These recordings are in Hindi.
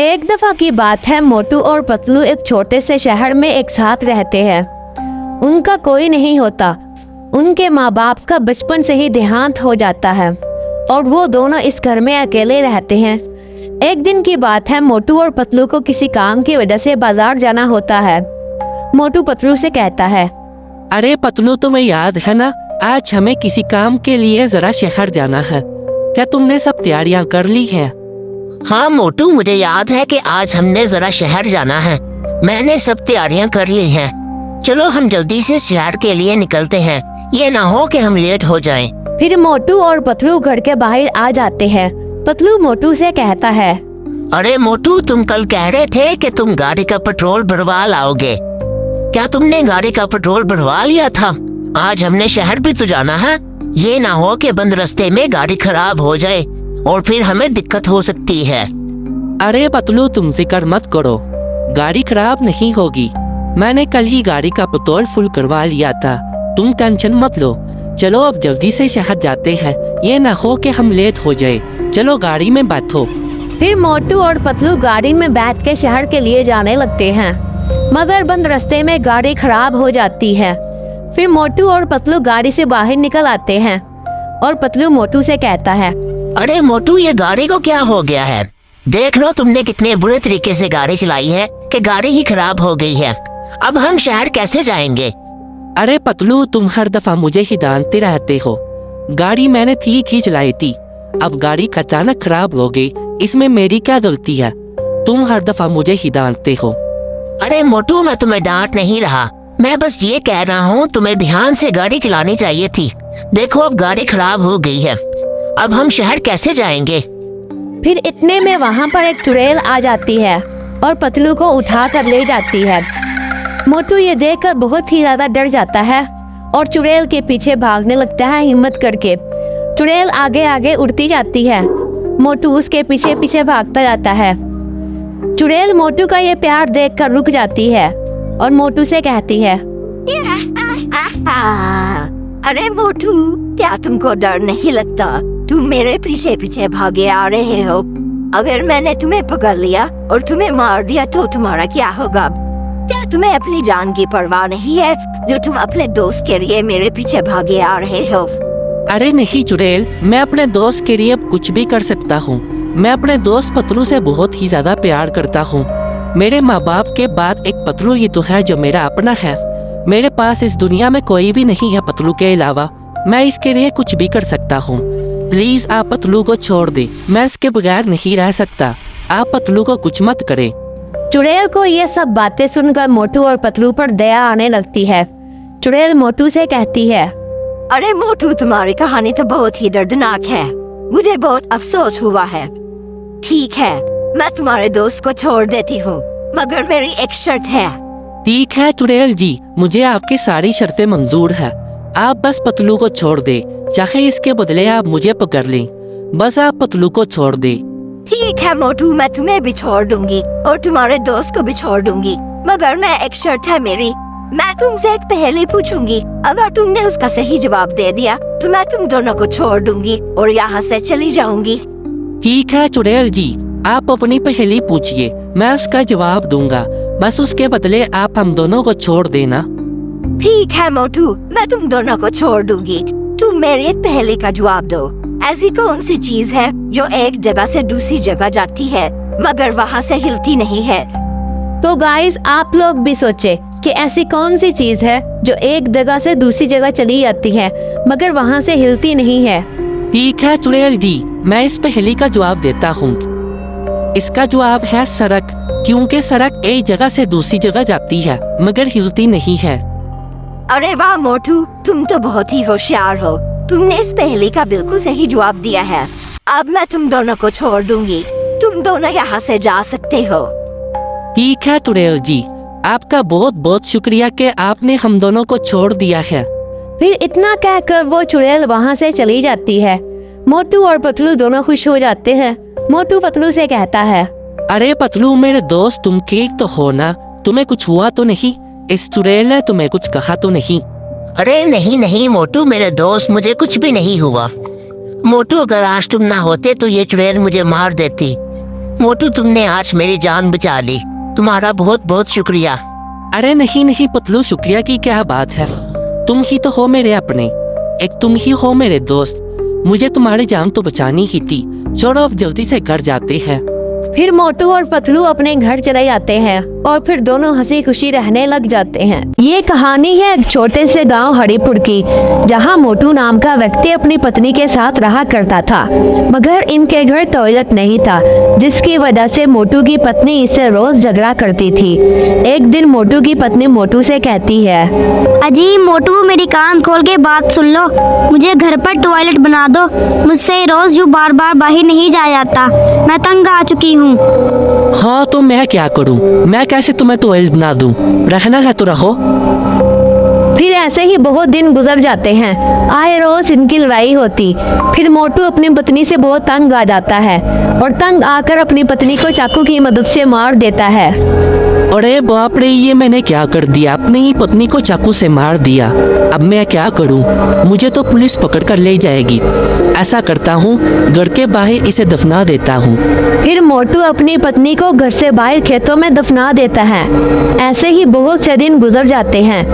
एक दफा की बात है, मोटू और पतलू एक छोटे से शहर में एक साथ रहते हैं। उनका कोई नहीं होता। उनके माँ बाप का बचपन से ही देहांत हो जाता है और वो दोनों इस घर में अकेले रहते हैं। एक दिन की बात है, मोटू और पतलू को किसी काम की वजह से बाजार जाना होता है। मोटू पतलू से कहता है, अरे पतलू, तुम्हें याद है ना, आज हमें किसी काम के लिए जरा शहर जाना है। क्या तुमने सब तैयारियां कर ली हैं? हाँ मोटू, मुझे याद है कि आज हमने जरा शहर जाना है। मैंने सब तैयारियां कर ली हैं। चलो हम जल्दी से शहर के लिए निकलते हैं, ये ना हो कि हम लेट हो जाएं। फिर मोटू और पतलू घर के बाहर आ जाते हैं। पतलू मोटू से कहता है, अरे मोटू, तुम कल कह रहे थे कि तुम गाड़ी का पेट्रोल भरवा लाओगे। क्या तुमने गाड़ी का पेट्रोल भरवा लिया था? आज हमने शहर भी तो जाना है। ये ना हो कि बंद रास्ते में गाड़ी खराब हो जाए और फिर हमें दिक्कत हो सकती है। अरे पतलू, तुम फिक्र मत करो, गाड़ी खराब नहीं होगी। मैंने कल ही गाड़ी का पेट्रोल फुल करवा लिया था, तुम टेंशन मत लो। चलो अब जल्दी से शहर जाते हैं, ये ना हो कि हम लेट हो जाए। चलो गाड़ी में बैठो। फिर मोटू और पतलू गाड़ी में बैठ के शहर के लिए जाने लगते हैं, मगर बंद रास्ते में गाड़ी खराब हो जाती है। फिर मोटू और पतलू गाड़ी से बाहर निकल आते हैं और पतलू मोटू से कहता है, अरे मोटू, ये गाड़ी को क्या हो गया है? देख लो तुमने कितने बुरे तरीके से गाड़ी चलाई है कि गाड़ी ही खराब हो गई है। अब हम शहर कैसे जाएंगे? अरे पतलू, तुम हर दफा मुझे ही डांटते रहते हो। गाड़ी मैंने ठीक ही चलाई थी, अब गाड़ी अचानक खराब हो गई, इसमें मेरी क्या गलती है? तुम हर दफा मुझे ही डांटते हो। अरे मोटू, मैं तुम्हें डांट नहीं रहा, मैं बस ये कह रहा हूँ तुम्हें ध्यान से गाड़ी चलानी चाहिए थी। देखो अब गाड़ी खराब हो गई है, अब हम शहर कैसे जाएंगे? फिर इतने में वहाँ पर एक चुड़ैल आ जाती है और पतलू को उठा कर ले जाती है। मोटू ये देखकर बहुत ही ज्यादा डर जाता है और चुड़ैल के पीछे भागने लगता है हिम्मत करके। चुड़ैल आगे आगे उड़ती जाती है, मोटू उसके पीछे पीछे भागता जाता है। चुड़ैल मोटू का ये प्यार देखकर रुक जाती है और मोटू से कहती है, अरे मोटू, क्या तुमको डर नहीं लगता? तुम मेरे पीछे पीछे भागे आ रहे हो। अगर मैंने तुम्हें पकड़ लिया और तुम्हें मार दिया तो तुम्हारा क्या होगा? क्या तुम्हें अपनी जान की परवाह नहीं है जो तुम अपने दोस्त के लिए मेरे पीछे भागे आ रहे हो? अरे नहीं चुड़ैल, मैं अपने दोस्त के लिए अब कुछ भी कर सकता हूँ। मैं अपने दोस्त पतलू से बहुत ही ज्यादा प्यार करता हूँ। मेरे माँ बाप के बाद एक पतलू ही तो है जो मेरा अपना है। मेरे पास इस दुनिया में कोई भी नहीं है पतलू के अलावा। मैं इसके लिए कुछ भी कर सकता हूँ। प्लीज आप पतलू को छोड़ दे, मैं इसके बगैर नहीं रह सकता। आप पतलू को कुछ मत करें। चुड़ैल को ये सब बातें सुनकर मोटू और पतलू पर दया आने लगती है। चुड़ैल मोटू से कहती है, अरे मोटू, तुम्हारी कहानी तो बहुत ही दर्दनाक है, मुझे बहुत अफसोस हुआ है। ठीक है, मैं तुम्हारे दोस्त को छोड़ देती हूँ, मगर मेरी एक शर्त है। ठीक है चुड़ैल जी, मुझे आपकी सारी शर्तें मंजूर है। आप बस पतलू को छोड़ दे, चाहे इसके बदले आप मुझे पकड़ लें। बस आप पतलू को छोड़ दे। ठीक है मोटू, मैं तुम्हें भी छोड़ दूंगी और तुम्हारे दोस्त को भी छोड़ दूंगी, मगर मैं एक शर्त है मेरी। मैं तुमसे एक पहेली पूछूंगी, अगर तुमने उसका सही जवाब दे दिया तो मैं तुम दोनों को छोड़ दूंगी और यहाँ से चली जाऊंगी। ठीक है चुड़ैल जी, आप अपनी पहेली पूछिए, मैं उसका जवाब दूंगा। बस उसके बदले आप हम दोनों को छोड़ देना। ठीक है मोटू, मैं तुम दोनों को छोड़ दूंगी। तुम मेरी एक पहेली का जवाब दो। ऐसी कौन सी चीज है जो एक जगह से दूसरी जगह जाती है मगर वहाँ से हिलती नहीं है? तो गाइस, आप लोग भी सोचे कि ऐसी कौन सी चीज है जो एक जगह से दूसरी जगह चली जाती है मगर वहाँ से हिलती नहीं है। ठीक है चुड़ैल जी, मैं इस पहेली का जवाब देता हूँ। इसका जवाब है सड़क, क्योंकि सड़क एक जगह से दूसरी जगह जाती है मगर हिलती नहीं है। अरे वाह मोटू, तुम तो बहुत ही होशियार हो। तुमने इस पहेली का बिल्कुल सही जवाब दिया है। अब मैं तुम दोनों को छोड़ दूंगी, तुम दोनों यहाँ से जा सकते हो। ठीक है चुड़ैल जी, आपका बहुत बहुत शुक्रिया कि आपने हम दोनों को छोड़ दिया है। फिर इतना कहकर वो चुड़ैल वहाँ से चली जाती है। मोटू और पतलू दोनों खुश हो जाते हैं। मोटू पतलू से कहता है, अरे पतलू मेरे दोस्त, तुम ठीक तो हो ना? तुम्हें कुछ हुआ तो नहीं? इस चुड़ैल ने तुम्हें कुछ कहा तो नहीं? अरे नहीं नहीं मोटू मेरे दोस्त, मुझे कुछ भी नहीं हुआ। मोटू, अगर आज तुम ना होते तो ये चुड़ैल मुझे मार देती। मोटू तुमने आज मेरी जान बचा ली, तुम्हारा बहुत बहुत शुक्रिया। अरे नहीं नहीं पतलू, शुक्रिया की क्या बात है। तुम ही तो हो मेरे अपने, एक तुम ही हो मेरे दोस्त। मुझे तुम्हारी जान तो बचानी ही थी। चलो अब जल्दी से घर जाते हैं। फिर मोटू और पतलू अपने घर चले जाते हैं और फिर दोनों हंसी खुशी रहने लग जाते हैं। ये कहानी है एक छोटे से गांव हरिपुर की, जहां मोटू नाम का व्यक्ति अपनी पत्नी के साथ रहा करता था, मगर इनके घर टॉयलेट नहीं था, जिसकी वजह से मोटू की पत्नी इससे रोज झगड़ा करती थी। एक दिन मोटू की पत्नी मोटू से कहती है, अजी मोटू, मेरी कान खोल के बात सुन लो, मुझे घर पर टॉयलेट बना दो। मुझसे रोज यूँ बार बार बाहर नहीं जाया जाता, मैं तंग आ चुकी हूँ। हाँ तो मैं क्या करूँ, मैं कैसे तुम्हें टॉयलेट बना दूँ? रहना है तो रहो। फिर ऐसे ही बहुत दिन गुजर जाते हैं। आए रोज इनकी लड़ाई होती। फिर मोटू अपनी पत्नी से बहुत तंग आ जाता है और तंग आकर अपनी पत्नी को चाकू की मदद से मार देता है। अरे बाप रे, ये मैंने क्या कर दिया? अपनी ही पत्नी को चाकू से मार दिया। अब मैं क्या करूं? मुझे तो पुलिस पकड़ कर ले जाएगी। ऐसा करता हूं, घर के बाहर इसे दफना देता हूं। फिर मोटू अपनी पत्नी को घर से बाहर खेतों में दफना देता है। ऐसे ही बहुत से दिन गुजर जाते हैं।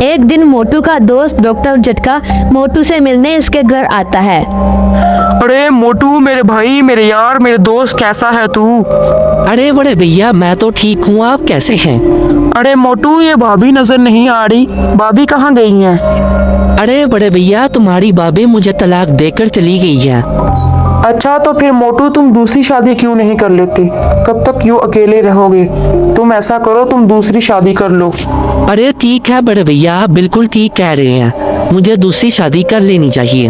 एक दिन मोटू का दोस्त डॉक्टर झटका मोटू से मिलने उसके घर आता है। अरे मोटू, मेरे भाई, मेरे यार, मेरे दोस्त, कैसा है तू? अरे बड़े भैया, मैं तो ठीक हूँ, आप कैसे हैं? अरे मोटू, ये भाभी नजर नहीं आ रही, भाभी कहाँ गई हैं? अरे बड़े भैया, तुम्हारी भाभी मुझे तलाक देकर चली गई है। अच्छा, तो फिर मोटू तुम दूसरी शादी क्यों नहीं कर लेते? कब तक यूँ अकेले रहोगे? तुम ऐसा करो, तुम दूसरी शादी कर लो। अरे ठीक है बड़े भैया, आप बिल्कुल ठीक कह रहे हैं, मुझे दूसरी शादी कर लेनी चाहिए।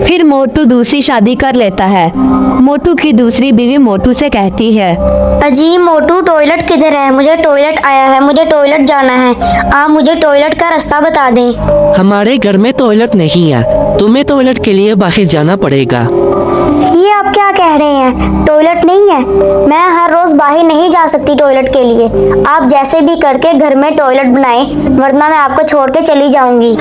फिर मोटू दूसरी शादी कर लेता है। मोटू की दूसरी बीवी मोटू से कहती है, अजी मोटू, टॉयलेट किधर है? मुझे टॉयलेट आया है, मुझे टॉयलेट जाना है, आप मुझे टॉयलेट का रास्ता बता दें। हमारे घर में टॉयलेट नहीं है, तुम्हें टॉयलेट के लिए बाहर जाना पड़ेगा। ये आप क्या कह रहे हैं? टॉयलेट नहीं है? मैं हर रोज बाहर नहीं जा सकती टॉयलेट के लिए। आप जैसे भी करके घर में टॉयलेट बनाएं, वरना मैं आपको छोड़ के चली जाऊंगी।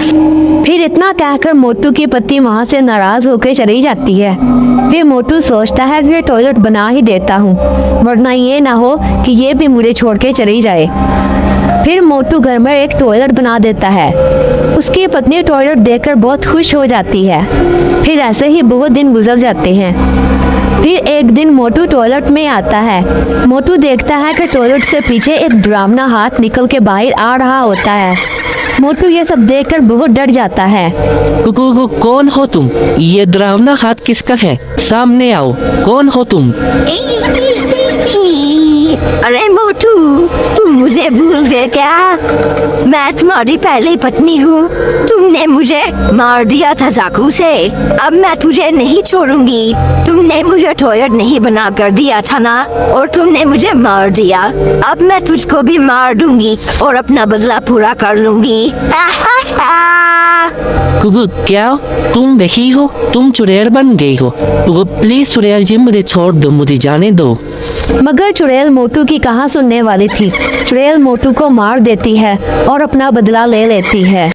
फिर इतना कहकर मोटू की पत्नी वहाँ से नाराज होकर चली जाती है। फिर मोटू सोचता है कि टॉयलेट बना ही देता हूँ, वरना ये ना हो कि ये भी मुझे छोड़ के चली जाए। फिर मोटू घर में एक टॉयलेट बना देता है। उसकी पत्नी टॉयलेट देखकर बहुत खुश हो जाती है। फिर ऐसे ही बहुत दिन गुजर जाते हैं। फिर एक दिन मोटू टॉयलेट में आता है। मोटू देखता है कि टॉयलेट से पीछे एक डरावना हाथ निकल के बाहर आ रहा होता है। मोटू ये सब देखकर बहुत डर जाता है। कौन हो तुम? ये डरावना हाथ किसका है? सामने आओ, कौन हो तुम? अरे मोटू, तुम मुझे भूल गए क्या? मैं तुम्हारी पहली पत्नी हूँ। तुमने मुझे मार दिया था चाकू से, अब मैं तुझे नहीं छोड़ूंगी। तुमने मुझे टॉयलेट नहीं बना कर दिया था ना, और तुमने मुझे मार दिया। अब मैं तुझको भी मार दूंगी और अपना बदला पूरा कर लूंगी। क्या तुम देखी हो? तुम चुड़ैल बन गई हो। प्लीज चुड़ैल जी, मुझे छोड़ दो, मुझे जाने दो। मगर चुड़ैल मोटू की कहाँ सुनने वाली थी। चुड़ैल मोटू को मार देती है और अपना बदला ले लेती है।